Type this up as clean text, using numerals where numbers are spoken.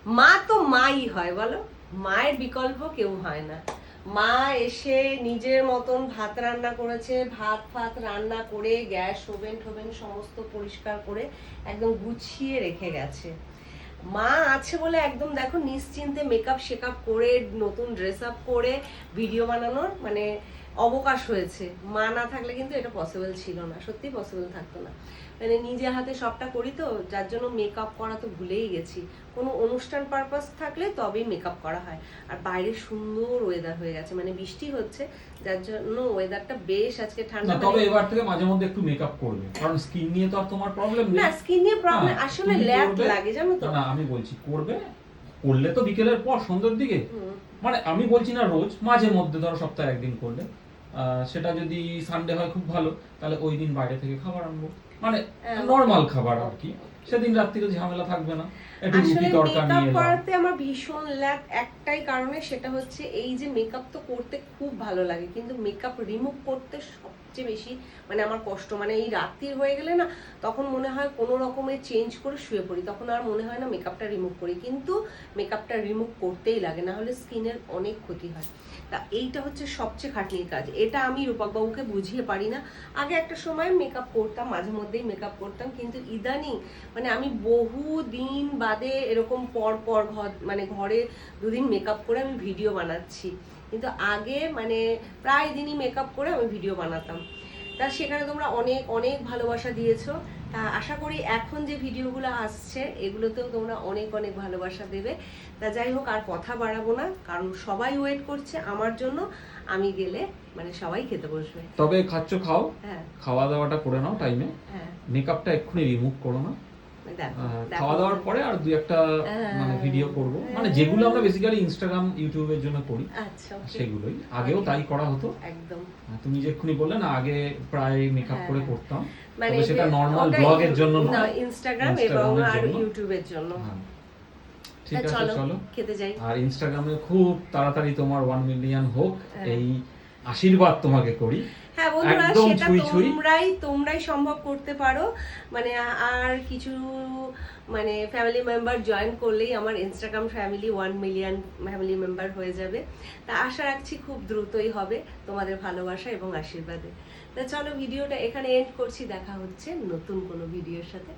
মা তো মাই হয় বলো, মায়ের বিকল্প কেউ হয় না। মা এসে নিজের মতন ভাত রান্না করেছে, ভাত ফাত রান্না করে গ্যাস ওভেন টোভেন সমস্ত পরিষ্কার করে একদম গুছিয়ে রেখে গেছে। মা আছে বলে একদম দেখো নিশ্চিন্তে মেকআপ শেকআপ করে নতুন ড্রেস আপ করে ভিডিও বানানোর মানে অবকাশ হয়েছে। মা না থাকলে কিন্তু এটা পসিবল ছিল না, সত্যি পসিবল থাকতো না। মানে নিজে হাতে সবটা করি তো, যার জন্য মেকআপ করা তো ভুলেই গেছি। কোনো অনুষ্ঠান পারপাস থাকলে তবেই মেকআপ করা হয়। আর বাইরে সুন্দর ওয়েদার হয়ে গেছে, মানে বৃষ্টি হচ্ছে, যার জন্য ওয়েদারটা বেশ আজকে ঠান্ডা। তবে এবার থেকে মাঝে মধ্যে একটু মেকআপ করবে, কারণ স্কিন নিয়ে তো আর তোমার প্রবলেম নেই। না স্কিন নিয়ে প্রবলেম আসলে ল্যাক লাগে জানো তো। না আমি বলছি করবে, করলে তো বিকেলের পর সন্ধ্যের দিকে, মানে আমি বলছি না রোজ, মাঝে মধ্যে ধরো সপ্তাহে একদিন করলে, সেটা যদি সানডে হয় খুব ভালো, তাহলে ওই দিন বাইরে থেকে খাবার আনবো, মানে নরমাল খাবার আর কি। সেদিন রাত্রিরে ঝামেলা থাকবে না, একটু রুটি তড়কা নিয়ে এলাম। করাতে আমার ভীষণ ল্যাক একটাই কারণে, সেটা হচ্ছে এই যে মেকআপ তো করতে খুব ভালো লাগে, কিন্তু মেকআপ রিমুভ করতে সবচেয়ে বেশি মানে আমার কষ্ট। মানে এই রাত্রির হয়ে গেলে না, তখন মনে হয় কোনো রকমের চেঞ্জ করে শুয়ে পড়ি, তখন আর মনে হয় না মেকআপটা রিমুভ করি, কিন্তু মেকআপটা রিমুভ করতেই লাগে, না হলে স্কিনের অনেক ক্ষতি হয়। তা এইটা হচ্ছে সবচেয়ে খাটনির কাজ, এটা আমি রূপকবাবুকে বুঝিয়ে পারি না। আগে একটা সময় মেকআপ করতাম, মাঝে মধ্যেই মেকআপ করতাম, কিন্তু ইদানিং মানে আমি বহু দিন বাদে এরকম পর পর মানে ঘরে দুদিন মেকআপ করে আমি ভিডিও বানাচ্ছি। কিন্তু আগে মানে প্রায় দিনই মেকআপ করে আমি ভিডিও বানাতাম। তা সেখানে তোমরা অনেক অনেক ভালোবাসা দিয়েছো। তা আশা করি এখন যে ভিডিওগুলো আসছে এগুলোতেও তোমরা অনেক অনেক ভালোবাসা দেবে। তা যাই হোক, আর কথা বাড়াবো না, কারণ সবাই ওয়েট করছে আমার জন্য। আমি গেলে মানে সবাই খেতে বসবে। তবে খাচ্ছ খাও, হ্যাঁ খাওয়া দাওয়াটা করে নাও টাইমে। হ্যাঁ, মেকআপটা এক্ষুনি রিমুভ করো না, খাওয়া দাওয়ার পরে আর দুই একটা মানে ভিডিও করব, মানে যেগুলো আমরা বেসিক্যালি ইনস্টাগ্রাম ইউটিউবের জন্য করি, আচ্ছা সেগুলোই। আগেও তাই করা হতো একদম। তুমি যে এক্ষুনি বললে না আগে প্রায় মেকআপ করে করতাম, মানে তবে সেটা নরমাল ব্লগের জন্য না, ইনস্টাগ্রাম এবং আর ইউটিউবের জন্য। ঠিক আছে চলো খেতে যাই। আর ইনস্টাগ্রামে খুব তাড়াতাড়ি তোমার 1 মিলিয়ন হোক, এই আশীর্বাদ তোমাকে করি। হ্যাঁ বন্ধুরা, সেটা তোমরাই সম্ভব করতে পারো। মানে আর কিছু মানে ফ্যামিলি মেম্বার জয়েন করলেই আমার Instagram family 1 million family member হয়ে যাবে। তা আশা রাখছি খুব দ্রুতই হবে তোমাদের ভালোবাসা এবং আশীর্বাদে। তা চলো ভিডিওটা এখানে এন্ড করছি, দেখা হচ্ছে নতুন কোনো ভিডিওর সাথে।